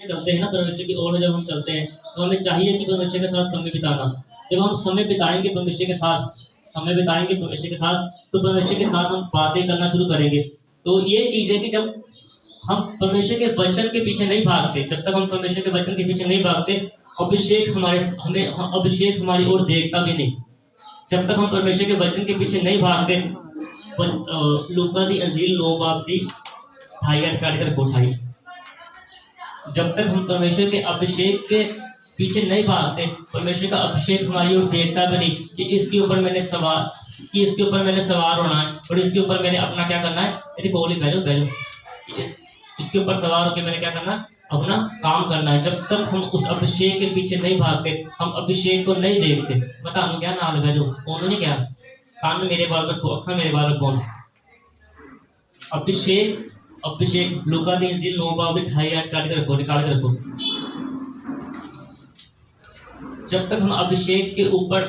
चलते हैं ना परमेश्वर की ओर जब हम चलते हैं तो हमें चाहिए कि परमेश्वर के साथ समय बिताना। जब हम समय बिताएंगे परमेश्वर के साथ, समय बिताएंगे परमेश्वर के साथ, तो परमेश्वर के साथ हम बातें करना शुरू करेंगे। तो ये चीज़ है कि जब हम परमेश्वर के वचन के पीछे नहीं भागते, जब तक हम परमेश्वर के वचन के पीछे नहीं भागते, अभिषेक हमारे हमें अभिषेक हमारी ओर देखता भी नहीं। जब तक हम परमेश्वर के वचन के पीछे नहीं भागते। लूका दी अंजील 9 बाब की 28 जब तक हम परमेश्वर के अभिषेक के पीछे नहीं भागते, परमेश्वर का अभिषेक हमारी ओर देखता भी नहीं कि इसके ऊपर मैंने सवार होना है और इसके ऊपर मैंने अपना क्या करना है। यदि बोली बैलो इसके ऊपर सवार होकर मैंने क्या करना है, अपना काम करना है। जब तक हम उस अभिषेक के पीछे नहीं भागते, हम अभिषेक को नहीं देखते। बता क्या नाम है जो कौन नहीं क्या कान में मेरे बाल रखो, अखा मेरे बाल रखो। अभिषेक लूका दी अंजील 9 बाब 28 निकाल के रखो। जब तक हम अभिषेक के ऊपर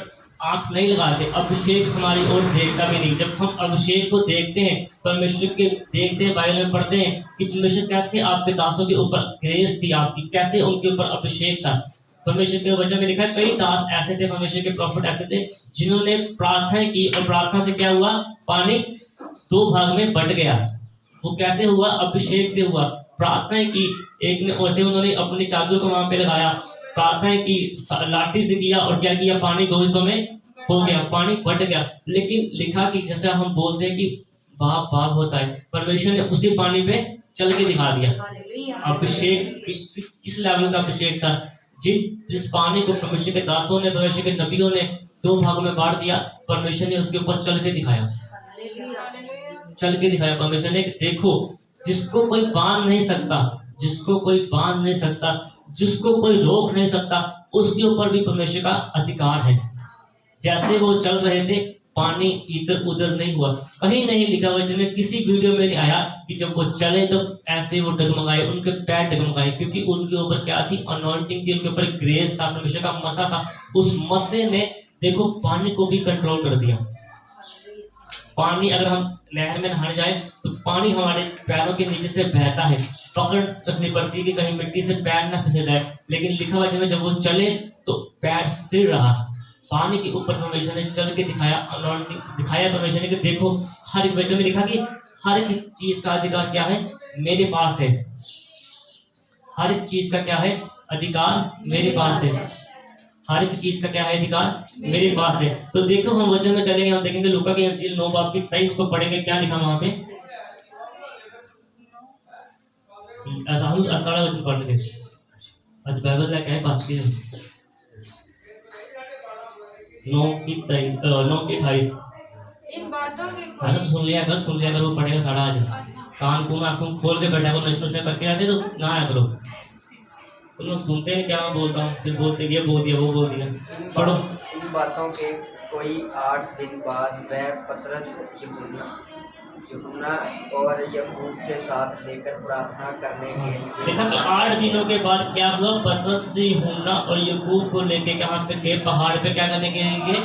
आंख नहीं लगाते, अभिषेक हमारी ओर देखता भी नहीं। जब हम अभिषेक को देखते हैं, परमेश्वर के देखते हैं, बाइबल में पढ़ते हैं कि परमेश्वर कैसे आपके दासों के ऊपर ग्रेस थी आपकी, कैसे उनके ऊपर अभिषेक था। परमेश्वर के वचन में लिखा है कई दास ऐसे थे, परमेश्वर के प्रॉफिट ऐसे थे जिन्होंने प्रार्थना की और प्रार्थना से क्या हुआ, पानी 2 भाग में बट गया। वो कैसे हुआ, अभिषेक से हुआ। प्रार्थना की एक ने और से उन्होंने अपनी चादर को वहां पे लगाया, प्रार्थना की लाठी से किया और क्या किया, पानी 2 हिस्सों में हो गया, पानी बट गया। लेकिन लिखा कि जैसे हम बोलते हैं कि बाप होता है, परमेश्वर ने उसी पानी पे चल के दिखा दिया। अभिषेक किस लेवल का अभिषेक था, जिस पानी को परमेश्वर के दासों ने, परमेश्वर के नबियों ने 2 भागों में बांट दिया, परमेश्वर ने उसके ऊपर चल के दिखाया। परमेश्वर ने देखो, जिसको कोई बांध नहीं सकता, जिसको कोई रोक नहीं सकता, उसके ऊपर भी परमेश्वर का अधिकार है। जैसे वो चल रहे थे, पानी इधर उधर नहीं हुआ। कहीं नहीं लिखा वचन में, किसी वीडियो में नहीं आया कि जब वो चले तो ऐसे वो डगमगाए, उनके पैर डगमगाए, क्योंकि उनके ऊपर क्या थी, अनॉइंटिंग थी, उनके ऊपर ग्रेस था, परमेश्वर का मसा था। उस मसे ने देखो पानी को भी कंट्रोल कर दिया। पानी अगर हम नहर में नहाने जाए तो पानी हमारे पैरों के नीचे से बहता है, पकड़ रखनी पड़ती है कि कहीं मिट्टी से पैर ना फिसल जाए। लेकिन लिखा हुआ है जब वो चले तो पैर स्थिर रहा। पानी के ऊपर परमेश्वर ने चल के दिखाया परमेश्वर ने कि देखो, हर एक वचन में लिखा कि हर एक चीज का अधिकार क्या है, मेरे पास है। हर एक चीज का क्या है, अधिकार मेरे पास है। हर एक चीज का क्या है, अधिकार मेरे पास है। तो देखो हम वचन में चलेंगे, हम देखेंगे लूका की अंजील 9 बाब की 23 को पढ़ेंगे, क्या लिखा वहां पे। राहुल असाड़ा वचन पढ़ के आज बाइबल क्या है पास की 9:28 इन बातों के तो सुन लिया कर वो पढ़ेगा साढ़ा आज। कान को आंखों खोल के बैठा करो, नशे करके आते तो ना आया करो। तुम लोग सुनते हैं क्या मैं बोलता हूँ, फिर बोलते ये बोल दिया वो बोल दिया। पढ़ो। इन बातों के कोई 8 दिन बाद वह पतरस, यूहन्ना और याकूब के साथ लेकर प्रार्थना करने के लिए। देखा कि 8 दिनों के बाद क्या हुआ, पतरस, यूहन्ना और याकूब को लेके कहाँ पे थे, पहाड़ पे क्या करने के लिए,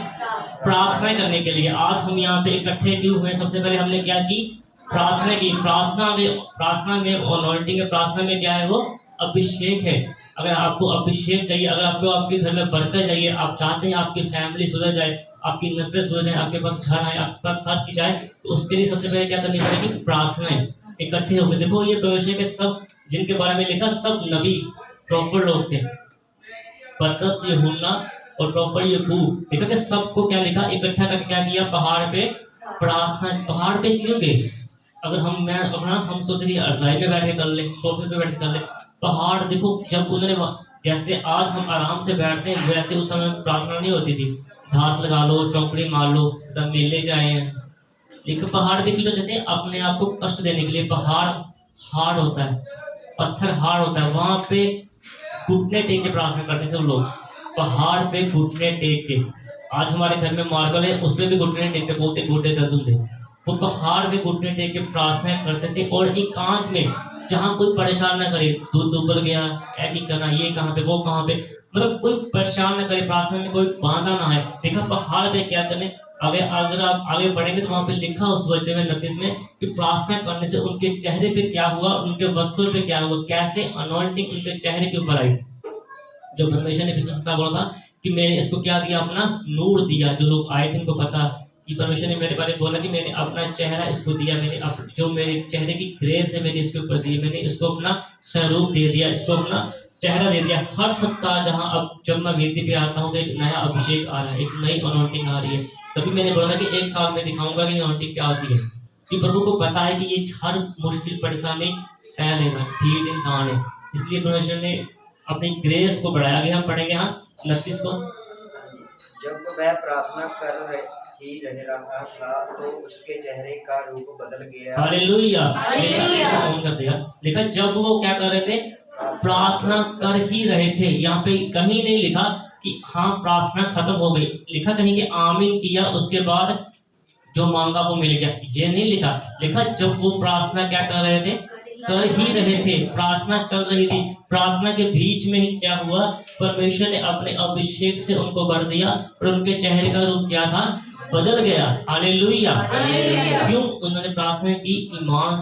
प्रार्थना करने के लिए। आज हम यहाँ पे इकट्ठे क्यों हुए, सबसे पहले हमने क्या की, प्रार्थना की। प्रार्थना में अनॉइंटिंग है, प्रार्थना में क्या है, वो अभिषेक है। अगर आपको अभिषेक चाहिए, अगर आपको आपके घर में बरकत चाहिए, आप चाहते हैं आपकी फैमिली सुधर जाए, आपकी नस्लें सुधर जाए, आपके पास घर आए, आपके पास हर चीज आए, तो उसके लिए सबसे पहले क्या करनी पड़ेगी, प्रार्थनाएं। इकट्ठे होकर देखो, ये परमेश्वर के सब जिनके बारे में लिखा, सब नबी प्रॉपर लोग थे। पतरस, यूहन्ना और प्रॉपर याकूब, देखा कि सबको क्या लिखा, इकट्ठा करके क्या किया, पहाड़ पे प्रार्थना। पहाड़ पे क्यों गए, अगर हम सोच रही रजाई पे बैठे कर ले, सोफे पे बैठे कर ले। पहाड़ देखो, जब उन्होंने जैसे आज हम आराम से बैठते हैं, वैसे उस समय प्रार्थना नहीं होती थी। घास लगा लो, चौकड़ी मार लो, तब मेले जाए हैं। लेकिन पहाड़ पे क्यों जाते हैं, अपने आप को कष्ट देने के लिए। पहाड़ हार्ड होता है, पत्थर हार्ड होता है, वहां पे घुटने टेक के प्रार्थना करते थे लोग, पहाड़ पे घुटने टेक के। आज हमारे घर में मार्बल है, उसमें भी घुटने टेक के बोलते घुटने दर्द होते। वो पहाड़ पे घुटने टेक के प्रार्थना करते थे, और एकांत में, जहाँ कोई परेशान ना करे, दूध उबल गया, ऐसी करना, ये कहाँ पे वो कहाँ पे, मतलब कोई परेशान ना करे, प्रार्थना में कोई बांधा ना है। देखा पहाड़ पे क्या करने, अगर आप आगे पढ़ेंगे तो वहां पे लिखा उस वचन में 29 में कि प्रार्थना करने से उनके चेहरे पे क्या हुआ, उनके वस्त्रों पे क्या हुआ, कैसे अनॉइंटिंग उनके चेहरे के ऊपर आई। जो परमेश्वर ने विशेषता बोला था कि मैंने इसको क्या दिया, अपना नूर दिया। जो लोग आए थे उनको पता कि परमेश्वर ने मेरे बारे में बोला कि मैंने अपना चेहरा इसको दिया, मैंने जो मेरे चेहरे की ग्रेस है मैंने इसके ऊपर दी, मैंने इसको अपना स्वरूप दे दिया, इसको अपना चेहरा दे दिया। हर सप्ताह जहाँ अब जब मैं वेदी पे आता हूँ तो एक नया अभिषेक आ रहा है, एक नई अनॉइंटिंग आ रही है। तभी मैंने बोला था कि 1 साल में दिखाऊंगा कि अनॉइंटिंग क्या होती है, कि प्रभु को पता है कि ये हर मुश्किल परेशानी सह लेगा, ठीक इंसान है। इसलिए परमेश्वर ने अपनी ग्रेस को बढ़ाया गया। हम पढ़ेंगे यहाँ 29 को। जब वह प्रार्थना कर ही रहा था तो उसके चेहरे का रूप बदल गया। हालेलुया। लिखा जब वो क्या कर रहे थे, प्रार्थना कर ही रहे थे। यहाँ पे कहीं नहीं लिखा कि हाँ प्रार्थना खत्म हो गई, लिखा कहीं कि आमीन किया उसके बाद जो मांगा वो मिल गया, ये नहीं लिखा। लिखा जब वो प्रार्थना क्या कर रहे थे, कर ही रहे थे, प्रार्थना चल रही थी। प्रार्थना के बीच में ही क्या हुआ, परमेश्वर ने अपने अभिषेक से उनको भर दिया और उनके चेहरे का रूप क्या था, बदल गया। हालेलुया। क्यों? उन्होंने प्रार्थना की ईमान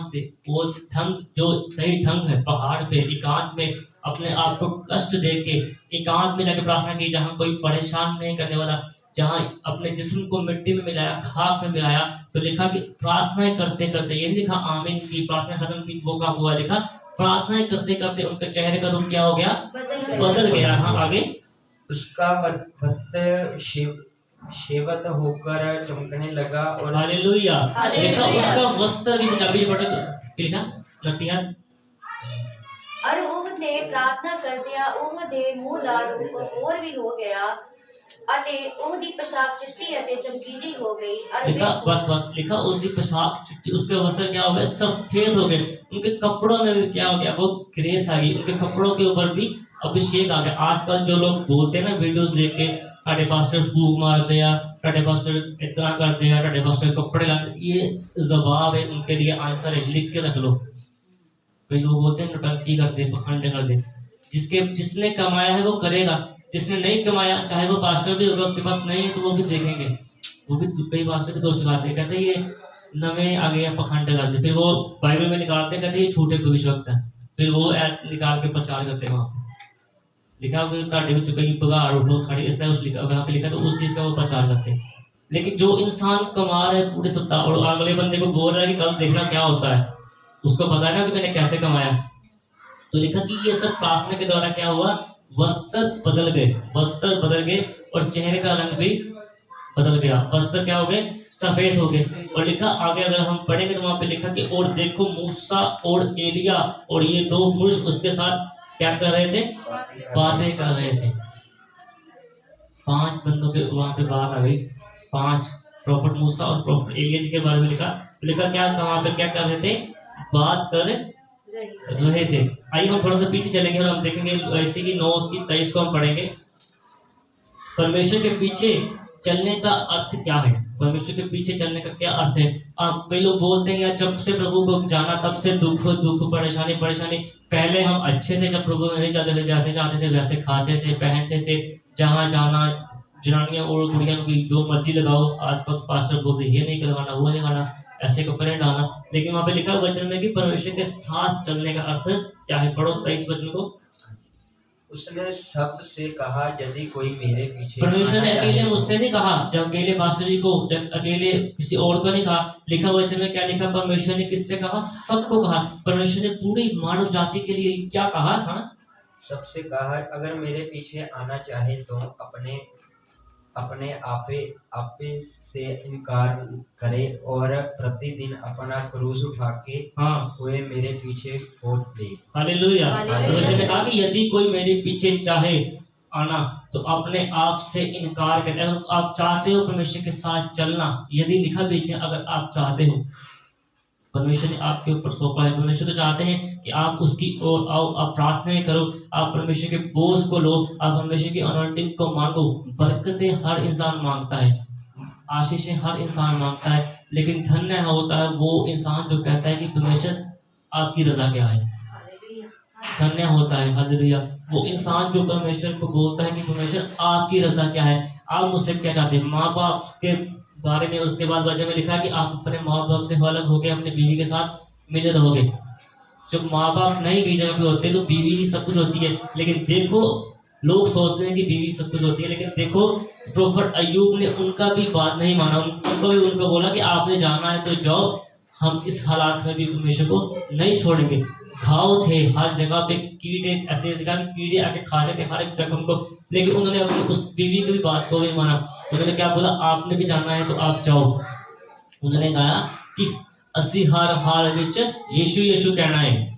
से। वो ढंग जो सही ढंग है, पहाड़ पे एकांत में अपने आप को कष्ट देके एकांत में जाके प्रार्थना की, जहाँ कोई परेशान नहीं करने वाला, जहाँ अपने जिस्म को मिट्टी में मिलाया, खाक में मिलाया। तो लिखा कि प्रार्थनाएं करते करते, ये लिखा आमीन की, प्रार्थना खत्म की, वो काम हुआ। लिखा प्रार्थनाएं करते करते उनके चेहरे का रूप क्या हो गया, बदल गया। हाँ आगे। उसका वस्त्र शेवत होकर चमकने लगा और हालेलुया। लिखा उसका वस्त्र भी पंजाबी पढ़े तो लिखा नतिया और ਉਹਨੇ ਪ੍ਰਾਰਥਨਾ ਕਰਦਿਆਂ ਉਹਦੇ ਮੂੰਹ ਦਾ ਰੂਪ ਹੋਰ ਵੀ ਹੋ ਗਿਆ ਅਤੇ ਉਹਦੀ पोशाक चिट्टी ਅਤੇ चमकीली हो गई। और लिखा बस लिखा उसकी पोशाक चिट्टी, उसके वस्त्र क्या हो गए, सफेद हो गए। उनके कपड़ों में भी क्या हो गया, वो ग्रेस आ गई, उनके कपड़ों के ऊपर भी अभिषेक आ गया। आजकल जो लोग बोलते हैं ना वीडियोस देख के, साढ़े पास्टर फूक मार दिया, साढ़े पास्टर इतना कर दिया, साढ़े पास्टर कपड़े ला, ये जवाब है उनके लिए, आंसर है, लिख के रख लो। कई लोग बोलते हैं नौटंकी करते, पखंड कर दे। जिसने कमाया है वो करेगा, जिसने नहीं कमाया, चाहे वो पास्टर भी होगा, उसके पास नहीं है तो वो भी देखेंगे। वो भी कई पास्टर भी दोष लगाते हैं, कहते ये नवे आ गए पखंड करते, फिर वो बाइबल में निकालते कहते ये झूठे भविष्यवक्ता है, फिर वो निकाल के प्रचार करते हैं। वहाँ लिखा कई बगाड़ उठो खड़े, इस तरह वहाँ पे लिखा तो उस चीज़ का वो प्रचार करते हैं। लेकिन जो इंसान कमा रहा है पूरे सप्ताह और अगले बंदे को बोल रहा है कि कल देखना क्या होता है, उसको पता है ना कि मैंने कैसे कमाया। तो लिखा कि ये सब प्रार्थना के द्वारा क्या हुआ, वस्त्र बदल गए और चेहरे का रंग भी बदल गया। वस्त्र क्या हो गए, सफेद हो गए। और लिखा आगे अगर हम पढ़ेंगे तो वहां पे लिखा कि और देखो मूसा और एलिया और ये 2 पुरुष उसके साथ क्या कर रहे थे, बातें कर रहे थे। 5 बंदों के वहां पे बात आ गई, 5 प्रॉफिट मूसा और प्रॉफिट एलिया जी के बारे में लिखा क्या वहां पे क्या कर रहे थे, बात कर रहे थे। आइए हम थोड़ा सा पीछे चलेंगे और हम देखेंगे ऐसे की 9 की 23 को हम पढ़ेंगे। परमेश्वर के पीछे चलने का अर्थ क्या है, परमेश्वर के पीछे चलने का क्या अर्थ है। आप कई लोग बोलते हैं यार जब से प्रभु को जाना तब से दुख परेशानी। पहले हम अच्छे थे, जब प्रभु नहीं चाहते थे, जैसे चाहते थे वैसे खाते थे, पहनते थे, जहाँ जाना जनानियाँ और कुड़ियाँ की जो मर्जी लगाओ। आसपास पास्टर बोलते ये नहीं करवाना, वो नहीं करवाना, ऐसे कपड़े डालना। लेकिन वहाँ पे लिखा वचन में कि परमेश्वर के साथ चलने का अर्थ क्या है। पढ़ो 23 वचन को। उसने सबसे कहा यदि कोई मेरे पीछे, परमेश्वर ने अकेले मुझसे नहीं कहा, जब अकेले पास्टर जी को, जब अकेले किसी और को नहीं कहा। लिखा वचन में क्या लिखा, परमेश्वर ने किससे कहा, सबको कहा। परमेश्वर ने पूरी मानव जाति के लिए क्या कहा, हाँ सबसे कहा अगर मेरे पीछे आना चाहे तो अपने आपे से इनकार करे और प्रतिदिन अपना क्रूस उठा के हुए मेरे पीछे छोड़ दे। हालेलुया। परमेश्वर ने कहा कि यदि कोई मेरे पीछे चाहे आना तो अपने आप से इनकार करे। अगर आप चाहते हो परमेश्वर के साथ चलना, यदि लिखा बीच में अगर आप चाहते हो, परमेश्वर ने आपके ऊपर सौंपा है। परमेश्वर तो चाहते हैं कि आप उसकी ओर आओ, आप प्रार्थनाएं करो, आप परमेश्वर के बोझ को लो, आप परमेश्वर की अनॉइंटिंग को मांगो। बरकतें हर इंसान मांगता है, आशीषें हर इंसान मांगता है, लेकिन धन्य होता है वो इंसान जो कहता है कि परमेश्वर आपकी रजा क्या है। धन्य होता है। हालेलुया। वो इंसान जो परमेश्वर को बोलता है कि परमेश्वर आपकी रजा क्या है, आप मुझसे क्या चाहते हैं। माँ बाप के बारे में उसके बाद वचन में लिखा है कि आप अपने माँ बाप से अलग होकर अपनी बीवी के साथ मिले रहोगे। जब माँ बाप नहीं बीवी में होते तो बीवी ही सब कुछ होती है। लेकिन देखो, लोग सोचते हैं कि बीवी सब कुछ होती है, लेकिन देखो प्रोफेट अय्यूब ने उनका भी बात नहीं माना। उनको भी उनको बोला कि आपने जाना है तो जाओ, हम इस हालात में भी परमेश्वर को नहीं छोड़ेंगे। घाव थे हर जगह पे, कीड़े ऐसे लगा कि कीड़े आके खा रहे थे हर एक जख्म को, लेकिन उन्होंने अपनी उस बीवी की भी बात को नहीं माना। उन्होंने क्या बोला, आपने भी जाना है तो आप जाओ। उन्होंने कहा कि असी हर हाल विच यीशु यीशु कहना है,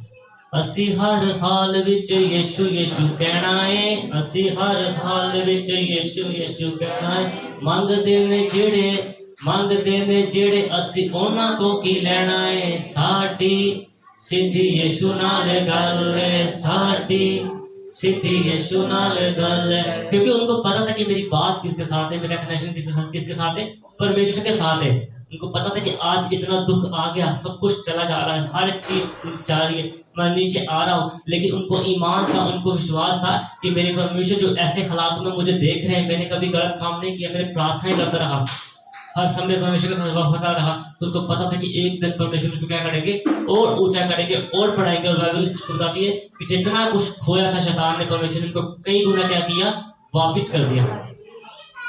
असी हर हाल विच यीशु यीशु कहना है, असी हर हाल विच यीशु यीशु कहना है। मंगदे ने जेड़े असी उन्हां को की लेना है, साडी सिद्धि यीशु नाल गल है, साडी सिद्धि यीशु नाल गल है। क्योंकि उनको पता था कि मेरी बात किसके साथ है, मेरा कनेक्शन किसके साथ है, परमेश्वर के साथ है। उनको पता था कि आज इतना दुख आ गया, सब कुछ चला जा रहा है, हर एक चीज जा रही है, मैं नीचे आ रहा हूँ, लेकिन उनको ईमान था, उनको विश्वास था कि मेरे परमेश्वर जो ऐसे हालात में मुझे देख रहे हैं, मैंने कभी गलत काम नहीं किया, मैंने प्रार्थनाएं करता रहा, हर समय परमेश्वर के साथ वफादार रहा। तो उनको पता था कि एक दिन परमेश्वर उसको क्या करेंगे, और ऊंचा करेंगे और बढ़ाएंगे। और बाइबल बताती है कि जितना कुछ खोया था शैतान ने, परमेश्वर ने उनको कई गुना क्या किया, वापिस कर दिया।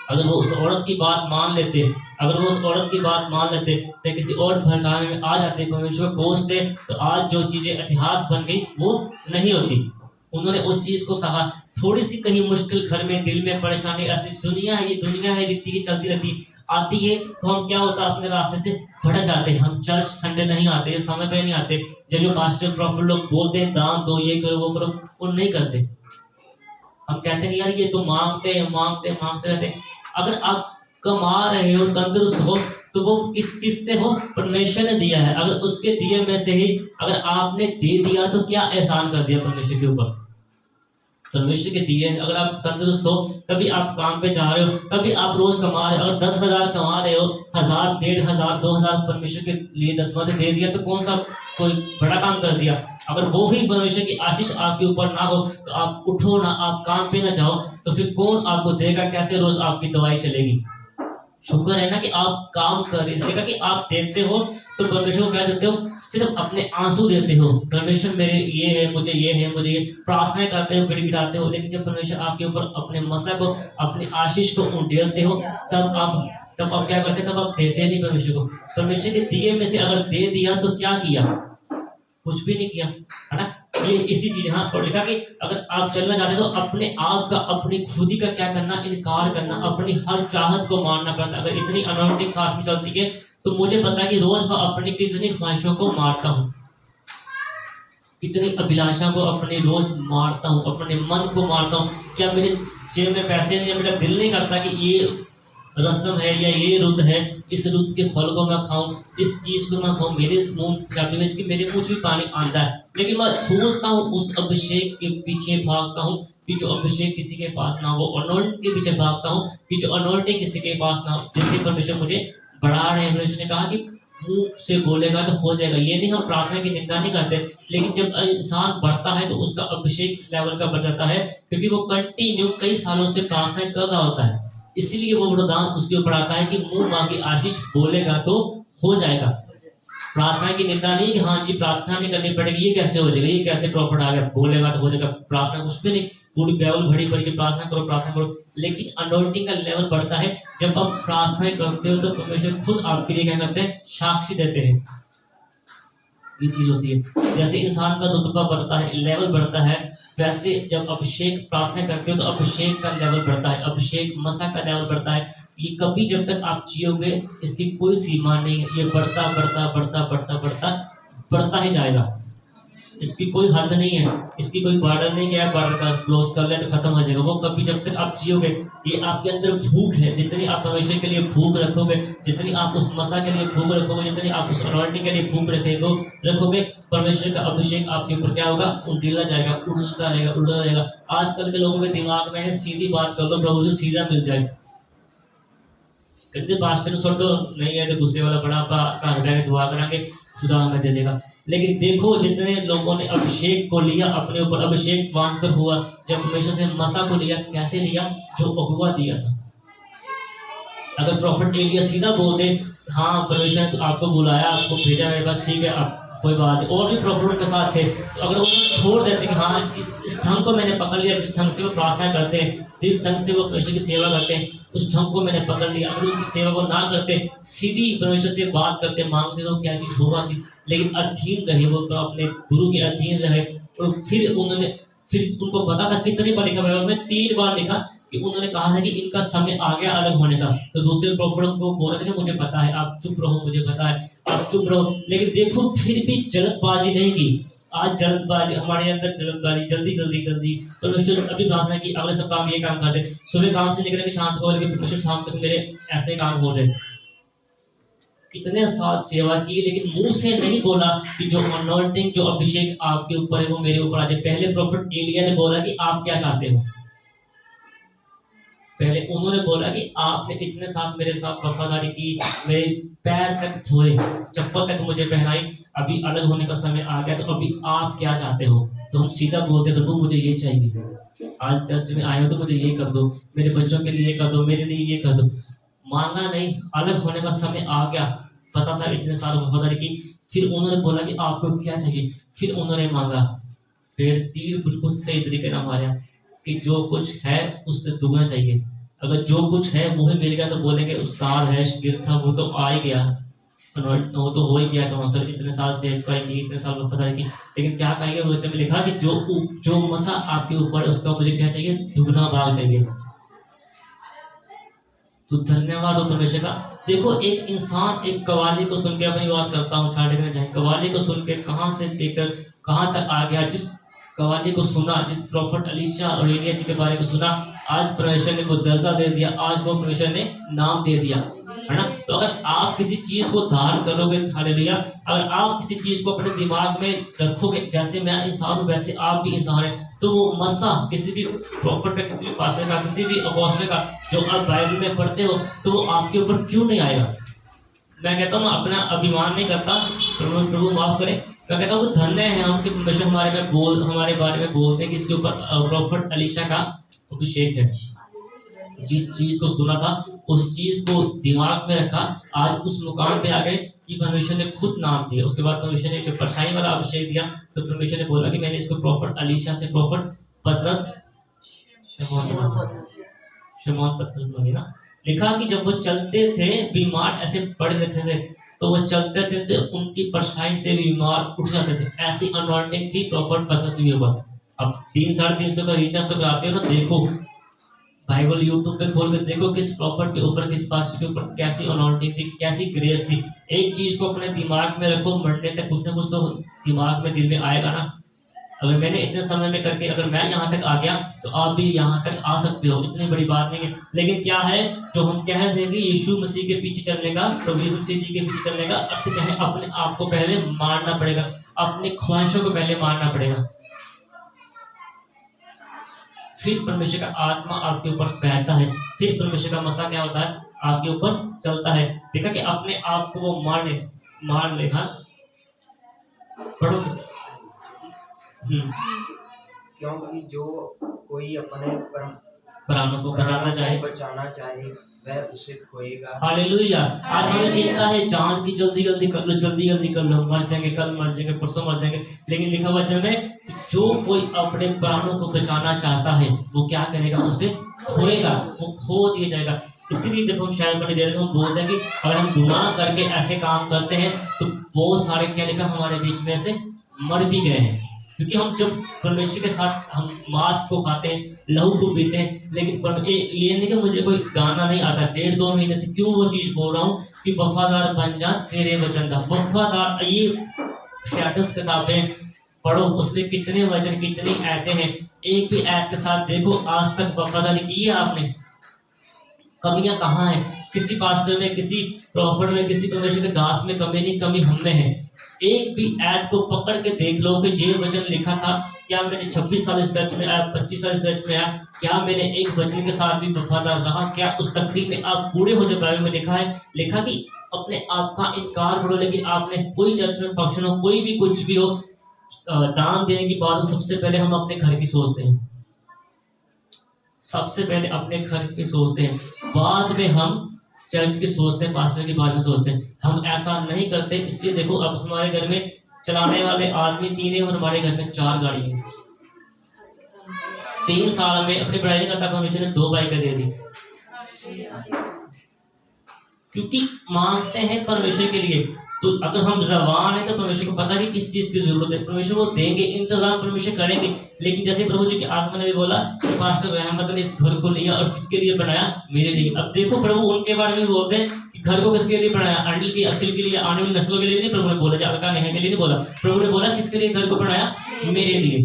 अगर वो उस औरत की बात मान लेते, अगर वो उस औरत की बात मान लेते तो किसी और भड़काने में आ जाते, परमेश्वर को कोसते, तो आज जो चीजें इतिहास बन गई वो नहीं होती। उन्होंने उस चीज को सहा। थोड़ी सी कहीं मुश्किल घर में, दिल में परेशानी, ऐसी दुनिया है, ये दुनिया है रीति की चलती रहती आती है, तो हम क्या होता है, अपने रास्ते से भटक जाते हैं। हम चर्च संडे नहीं आते, समय पे नहीं आते, जो पास्टर प्रॉफिट लोग बोलते हैं दान दो, ये करो वो करो, वो नहीं करते। हम कहते हैं यार ये तो मांगते रहते। अगर आप कमा रहे हो, तंदुरुस्त हो, तो वो किससे हो, परमेश्वर ने दिया है। अगर उसके दिए में से ही अगर आपने दे दिया तो क्या एहसान कर दिया परमेश्वर के ऊपर। परमेश्वर के दिए, अगर आप तंदुरुस्त हो, तभी आप काम पे जा रहे हो, तभी आप रोज कमा रहे हो। अगर 10,000 कमा रहे हो, 1,000, 1,500, 2,000 परमेश्वर के लिए 10वां दे दिया तो कौन सा कोई बड़ा काम कर दिया। अगर वो ही परमेश्वर की आशीष आपके ऊपर ना हो, तो आप उठो ना, आप काम पे ना जाओ, तो फिर कौन आपको देगा, कैसे रोज आपकी दवाई चलेगी। शुक्र है ना कि आप काम कर रहे, इसलिए कि आप देते हो तो परमेश्वर को क्या देते हो, सिर्फ अपने आंसू देते हो। परमेश्वर मेरे ये है, मुझे ये है, मुझे ये, प्रार्थना करते हो, गिड़गिड़ाते हो। लेकिन जब परमेश्वर आपके ऊपर अपने मसा को, अपनी आशीष को उंडेलते हो, तब आप क्या करते, तब आप देते नहीं परमेश्वर को। परमेश्वर के दिए में से अगर दे दिया तो क्या किया, कुछ भी नहीं किया, है ना। ये इसी चीज हाँ और लिखा कि अगर आप चलना चाहते तो अपने आप का, अपनी खुदी का क्या करना, इनकार करना, अपनी हर चाहत को मारना पड़ता। अगर इतनी अनौंटिक साथ में चलती है तो मुझे पता है कि रोज मैं अपनी कितनी ख्वाहिशों को मारता हूँ, कितनी अभिलाषा को अपनी रोज मारता हूँ, अपने मन को मारता हूँ। क्या मेरे जेब में पैसे नहीं है, मेरा दिल नहीं करता कि ये रस्म है या ये रुद है, इस रुद के फल को मैं खाऊं, इस चीज को मैं खाऊं, मेरे मुंह कि मेरे मुंह भी पानी आता है, लेकिन मैं सोचता हूँ उस अभिषेक के पीछे भागता हूँ कि जो अभिषेक किसी के पास ना हो, अनोल्ट के पीछे भागता हूँ कि जो अनोल्ट किसी के पास ना हो, जिससे परमेश्वर मुझे बढ़ा रहे हैं। परमेश्वर ने कहा कि मुंह से बोलेगा तो हो जाएगा। ये नहीं, हम प्रार्थना की निंदा नहीं करते, लेकिन जब इंसान बढ़ता है तो उसका अभिषेक इस लेवल का बढ़ जाता है, क्योंकि वो कंटिन्यू कई सालों से प्रार्थना कर रहा होता है। इसीलिए वो वरदान उसके ऊपर आता है कि मुंह मांगी आशीष बोलेगा तो हो जाएगा। प्रार्थना की निंदा नहीं कि हाँ जी प्रार्थना नहीं करनी पड़ेगी, ये कैसे हो जाएगा, ये कैसे प्रॉफिट आ गया, बोलेगा तो हो जाएगा। प्रार्थना कुछ भी नहीं, पूरी बाइबल भरी पढ़ के प्रार्थना करो। लेकिन अनोइंटिंग का लेवल बढ़ता है जब आप प्रार्थना करते हो तो परमेश्वर खुद आपके लिए क्या करते हैं, साक्षी देते हैं। ये चीज होती है, जैसे इंसान का रुतबा बढ़ता है, लेवल बढ़ता है, वैसे जब अभिषेक प्रार्थना करते हो तो अभिषेक का लेवल बढ़ता है, अभिषेक मसा का लेवल बढ़ता है। ये कभी जब तक आप जियोगे इसकी कोई सीमा नहीं है, ये बढ़ता ही जाएगा। इसकी कोई हद नहीं है, इसकी कोई बॉर्डर नहीं है, बॉर्डर का क्लोज कर ले तो खत्म हो जाएगा। वो कभी जब तक आप जियोगे, ये आपके अंदर भूख है, जितनी आप परमेश्वर के लिए भूख रखोगे, जितनी आप उस मसा के लिए भूख रखोगे, जितनी आप उस अनॉइंटिंग के लिए भूख रखोगे, परमेश्वर का अभिषेक आपके ऊपर क्या होगा, उड़ीला जाएगा, उड़ता रहेगा। आजकल के लोगों के दिमाग में है सीधी बात कर दो, प्रभु से सीधा मिल जाए। कहते पास्टर छोड़ो नहीं है तो गुस्से वाला बड़ा घर बैठ दुआ करांगे, खुदा हमें दे देगा। लेकिन देखो जितने लोगों ने अभिषेक को लिया अपने ऊपर, अभिषेक ट्रांसफर हुआ जब परमेश्वर से मसा को लिया, कैसे लिया? जो अगुआ दिया था। अगर प्रॉफिट एलिया सीधा बोलते हाँ परमेश्वर ने आपको बुलाया, आपको भेजा मेरे पास, ठीक है अब कोई बात नहीं, और भी प्रॉफिट के साथ थे, तो अगर वो छोड़ देते कि हाँ इस ढंग को मैंने पकड़ लिया, जिस ढंग से वो प्रार्थना करते हैं, जिस ढंग से वो परमेश्वर की सेवा करते हैं, उस ढंग को मैंने पकड़ लिया, अगर उनकी सेवा को ना करते, सीधी परमेश्वर से बात करते, मांगते, तो क्या चीज़ होगा थी। लेकिन अधीन रहे वो, तो अपने गुरु के अधीन रहे, और फिर उनको पता था, कितनी बार लिखा बाइबल में, 3 बार लिखा कि उन्होंने कहा था कि इनका समय आ गया अलग होने का। तो दूसरे प्रॉफिट को बोल रहे थे कि मुझे पता है, आप चुप रहो, मुझे पता है, आप चुप रहो। लेकिन देखो फिर भी जल्दबाजी नहीं की। आज जल्दबाजी, हमारे अंदर जल्दबाजी, जल्दी जल्दी जल्दी। तो परमेश्वर अभी प्रार्थना की अगले सप्ताह में ये काम कर दे, सुबह काम से निकले कि शाम को, लेकिन परमेश्वर शाम तक मेरे ऐसे काम हो रहे। कितने साल सेवा की, लेकिन मुंह से नहीं बोला कि जो अनॉइंटिंग, जो अभिषेक आपके ऊपर है वो मेरे ऊपर आ जाए। पहले प्रॉफिट एलिया ने बोला कि आप क्या चाहते हो, पहले उन्होंने बोला कि आपने इतने साथ मेरे साथ वफादारी की, मेरे पैर तक धोए, चप्पल तक मुझे पहनाई, अभी अलग होने का समय आ गया, तो अभी आप क्या चाहते हो? तो हम सीधा बोलते प्रभु मुझे ये चाहिए, आज चर्च में आए हो तो मुझे ये कर दो, मेरे बच्चों के लिए ये कर दो, मेरे लिए ये कर दो। मांगा नहीं, अलग होने का समय आ गया, पता था इतने साल वफादारी की। फिर उन्होंने बोला कि आपको क्या चाहिए, फिर उन्होंने मांगा, फिर तीर बिल्कुल सही तरीके से मारा कि जो कुछ है उससे दुगना चाहिए। अगर जो कुछ है वो ही मिल गया तो बोलेंगे उस्ताद है, शागिर्द था, वो तो आ ही गया, वो तो हो ही गया कहाँ सर, इतने साल सेव करेंगे, इतने साल वफादारी की। लेकिन क्या कहेंगे, वो जब लिखा कि जो मसा आपके ऊपर है उसका मुझे क्या चाहिए, दुगना भाग चाहिए। तो धन्यवाद हो परमेश्वर का। देखो एक इंसान एक कवाली को सुन के, अपनी बात करता हूँ, छाड़े में जाए, कवाली को सुन के कहाँ से लेकर कहाँ तक आ गया। जिस कवाली को सुना, जिस प्रॉफिट एलीशा और एलिया जी के बारे में सुना, आज परमेश्वर ने वो दर्जा दे दिया, आज वो परमेश्वर ने नाम दे दिया, है ना। तो अगर आप किसी चीज को धारण करोगे, हालेलुया, अगर आप किसी चीज को अपने दिमाग में रखोगे, जैसे मैं इंसान हूँ वैसे आप भी इंसान है, तो वो मसा किसी भी प्रॉफिट का, किसी भी पास्टर का, किसी भी अपोस्टल का जो आप बाइबल में पढ़ते हो, तो वो आपके ऊपर क्यों नहीं आएगा। मैं कहता हूँ अपना अभिमान नहीं करता, प्रभु माफ करे, मैं कहता हूँ धन्य है हम कि परमेश्वर हमारे बारे में बोलते हैं कि इसके ऊपर प्रॉफिट एलीशा का अभिषेक है। जिस चीज को सुना था उस चीज को दिमाग में रखा, आज उस मुकाम पे आ गए कि परमेश्वर ने खुद नाम दिया। उसके बाद परमेश्वर ने जो परछाई वाला अभिषेक दिया, तो परमेश्वर ने बोला कि मैंने इसको प्रॉफिट एलीशा से प्रॉफिट पतरस, शमौन पतरस बोली ना, लिखा कि जब वो चलते थे बीमार ऐसे पड़ लेते थे, तो वो चलते थे तो उनकी परछाई से बीमार उठ जाते थे। ऐसी अनॉइंटिंग थी प्रॉफिट पतरस के ऊपर। अब 300-350 का रिचार्ज तो कराते हो ना, देखो बाइबल यूट्यूब पे खोल कर देखो किस प्रॉफिट के ऊपर, किस पास्टर के ऊपर कैसी अनॉइंटिंग थी, कैसी ग्रेस थी। एक चीज को अपने दिमाग में रखो, मरने तक कुछ ना कुछ तो दिमाग में, दिल में आएगा ना। अगर मैंने इतने समय में करके अगर मैं यहाँ तक आ गया, तो आप भी यहाँ तक आ सकते हो, इतनी बड़ी बात नहीं है। लेकिन क्या है जो हम कह देंगे यीशु मसीह के पीछे चलने का, प्रभु यीशु मसीह जी के पीछे चलने का अर्थ क्या है, अपने आप को पहले मारना पड़ेगा, अपनी ख्वाहिशों को पहले मारना पड़ेगा, फिर परमेश्वर का आत्मा आपके ऊपर बैठता है, फिर परमेश्वर का मसा क्या होता है, आपके ऊपर चलता है। देखा कि अपने आप को वो मार लेगा। पढ़ो। क्योंकि जो कोई अपने प्राणों को बचाना चाहे वह उसे खोएगा। हालेलुया। आज हमें चिंता है जान की, जल्दी जल्दी कर लो, जल्दी जल्दी कर लो, मर जाएंगे, कल मर जाएंगे, परसों मर जाएंगे। लेकिन लिखा वचन में जो कोई अपने प्राणों को बचाना चाहता है वो क्या करेगा, उसे खोएगा, वो खो दिया जाएगा। इसीलिए जब हम शायद बड़ी देर में हम बोलते हैं कि अगर हम गुनाह करके ऐसे काम करते हैं तो बहुत सारे क्या लिखा हमारे बीच में से मर भी गए हैं, क्योंकि हम जब परमेश्वर के साथ हम मांस को खाते हैं, लहू को पीते हैं। लेकिन ये नहीं कि मुझे कोई गाना नहीं आता, 1.5-2 महीने से क्यों वो चीज़ बोल रहा हूँ कि वफादार बन जा तेरे वचन का। वफादार, ये शैटस किताबें पढ़ो, उसमें कितने वचन, कितनी आयतें हैं, एक भी आयत के साथ देखो आज तक वफादारी की है आपने, कमियां कहाँ हैं, किसी पास्टर में, किसी प्रॉफिट में, किसी परमेश्वर के दास में कमी नहीं, कमी हम में है। एक भी ऐड को पकड़ के देख लो कि ये वचन लिखा था, क्या मैंने 26 साल इस चर्च में आया, 25 साल इस चर्च में आया, क्या मैंने एक वचन के साथ भी वफादार रहा, क्या उस तकरीब में आप पूरे हो जो बाइबल में लिखा है, लिखा कि अपने आप का इनकार करो, लेकिन आपने कोई चर्च में फंक्शन हो, कोई भी कुछ भी हो, दान देने की बात हो, सबसे पहले हम अपने घर की सोचते हैं, सबसे पहले अपने घर की सोचते हैं, बाद में हम चर्च की सोचते हैं, पास्टर की बाद में सोचते हैं। हम ऐसा नहीं करते। इसलिए देखो, अब हमारे घर में चलाने वाले आदमी 3 है और हमारे घर में 4 गाड़ी है। 3 साल में अपनी पढ़ाई करता परमेश्वर ने 2 बाइकें दे दी, क्योंकि मांगते हैं परमेश्वर के लिए। तो अगर हम जवान है तो परमेश्वर को पता है कि किस चीज की जरूरत है, परमेश्वर वो देंगे, इंतजाम परमेश्वर करेंगे। लेकिन जैसे प्रभु जी की आत्मा ने भी बोला, पास्टर रहमत ने इस घर को लिया और किसके लिए बनाया? मेरे लिए। अब देखो, प्रभु उनके बारे में बोलते हैं कि घर को किसके लिए बनाया? अनिल की अखिल के लिए, आने वाली नस्लों के लिए नहीं प्रभु ने बोला, जालका नेहा के लिए नहीं बोला। प्रभु ने बोला किसके लिए घर को बनाया? मेरे लिए।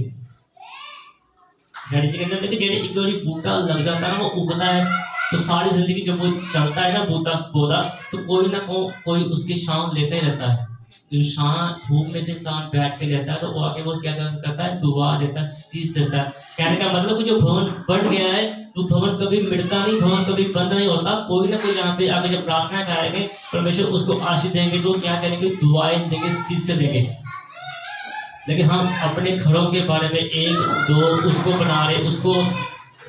डैडी जी कहते हैं कि जेडे एक बारी बूटा लग जाता है ना, वो उगता है, तो सारी जिंदगी जब वो चलता है ना बूटा पौधा, तो कोई ना कोई उसकी छांव लेता ही रहता है। जो छांव धूप में से इंसान बैठ के लेता है, तो वो आके वो क्या करता है? दुआ देता है, शीश देता है। कहने का मतलब कि जो भवन बन गया है, तो भवन कभी मिटता नहीं, भवन कभी बंद नहीं होता। कोई ना कोई यहाँ पे आगे जब प्रार्थना करेंगे, परमेश्वर उसको आशीष देंगे, तो क्या करेंगे? दुआएं देंगे, शीश से देंगे। लेकिन हम अपने घरों के बारे में 1-2 उसको बना रहे, उसको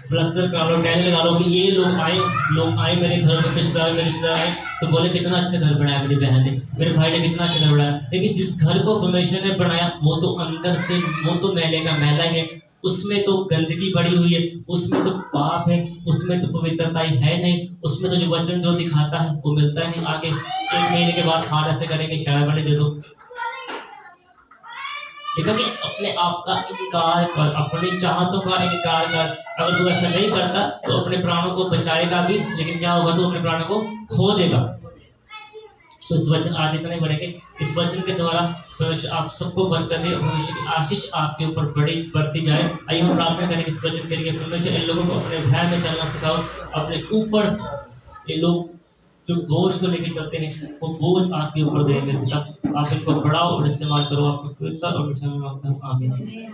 प्लस्तर करा लो, टैग लगा लो कि ये लोग आए मेरे घर में, रिश्तेदार मेरे रिश्तेदार आए तो बोले कितना अच्छा घर बनाया मेरी बहन ने, मेरे भाई ने कितना अच्छा घर बनाया। लेकिन जिस घर को परमेश्वर ने बनाया, वो तो अंदर से वो तो मैले का मैला ही है, उसमें तो गंदगी पड़ी हुई है, उसमें तो पाप है, उसमें तो पवित्रता ही है नहीं, उसमें तो जो वचन जो दिखाता है वो मिलता है नहीं। आगे 1 महीने के बाद हाथ ऐसे करेंगे, शायद बड़े दे दो। देखा कि अपने आप का इनकार कर, अपनी चाहतों का इनकार कर। अगर तू ऐसा नहीं करता तो अपने प्राणों को बचाएगा भी, लेकिन क्या होगा? तो अपने प्राणों को खो देगा। तो इस वचन आज इतने बढ़ेंगे, इस वचन के द्वारा परमेश्वर आप सबको बरकत दे, परमेश्वर की आशीष आपके ऊपर बढ़ती जाए। आइए हम प्रार्थना करेंगे इस वचन के लिए। परमेश्वर इन लोगों को अपने भय में चलना सिखाओ, अपने ऊपर ये लोग जो बोझ को लेके चलते हैं, वो बोझ आपके ऊपर देंगे। आप इनको बढ़ाओ और इस्तेमाल करो, आपको पवित्र और मिठाई में मांगता हूं, आमीन।